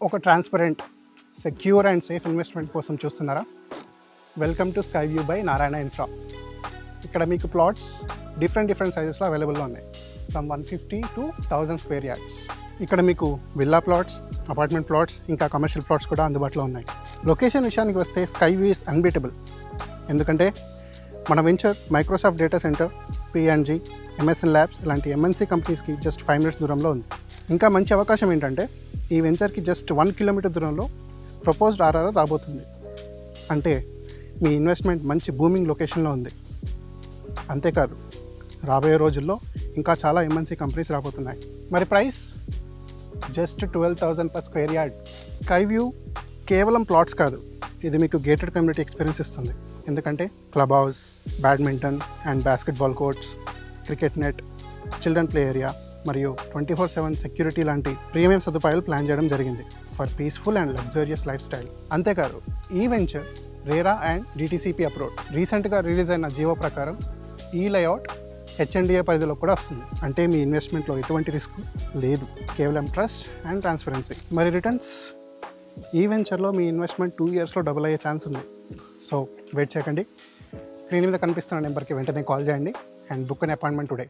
ఒక transparent, secure and safe investment కోసం చూస్తున్నారా? Welcome to sky view by Narayana infra. ఇక్కడ మీకు ప్లాట్స్ డిఫరెంట్ సైజెస్లో అవైలబుల్లో ఉన్నాయి. From 150 to 1000 square yards. ఇక్కడ మీకు విల్లా ప్లాట్స్, అపార్ట్మెంట్ ప్లాట్స్, ఇంకా కమర్షియల్ ప్లాట్స్ కూడా అందుబాటులో ఉన్నాయి. లొకేషన్ విషయానికి వస్తే స్కై వ్యూ ఈస్ అన్బీటబుల్. ఎందుకంటే మన venture Microsoft data centre, P&G, MSN labs ఇలాంటి MNC కంపెనీస్కి జస్ట్ 5 minutes దూరంలో ఉంది. ఇంకా మంచి అవకాశం ఏంటంటే ఈ వెంచర్కి జస్ట్ 1 kilometer దూరంలో ప్రపోజ్డ్ RRR రాబోతుంది. అంటే మీ ఇన్వెస్ట్మెంట్ మంచి బూమింగ్ లొకేషన్లో ఉంది. అంతేకాదు రాబోయే రోజుల్లో ఇంకా చాలా MNC కంపెనీస్ రాబోతున్నాయి. మరి price just 12,000 per square yard. Sky view కేవలం ప్లాట్స్ కాదు, ఇది మీకు గేటెడ్ కమ్యూనిటీ ఎక్స్పీరియన్స్ ఇస్తుంది. ఎందుకంటే club house, badminton and basketball courts, cricket net, children play area మరియు 24/7 సెక్యూరిటీ లాంటి ప్రీమియం సదుపాయాలు ప్లాన్ చేయడం జరిగింది for peaceful and luxurious life style. అంతేకాదు ఈ venture RERA and DTCP approved. రీసెంట్గా రిలీజ్ అయిన జీవో ప్రకారం ఈ లేఅవుట్ HNDA పరిధిలో కూడా వస్తుంది. అంటే మీ ఇన్వెస్ట్మెంట్లో ఎటువంటి రిస్క్ లేదు, కేవలం ట్రస్ట్ అండ్ ట్రాన్స్పరెన్సీ. మరి రిటర్న్స్, ఈ వెంచర్లో మీ ఇన్వెస్ట్మెంట్ 2 yearsలో డబుల్ అయ్యే ఛాన్స్ ఉంది. సో వెయిట్ చేయకండి, స్క్రీన్ మీద కనిపిస్తున్న నెంబర్కి వెంటనే కాల్ చేయండి and book an appointment today.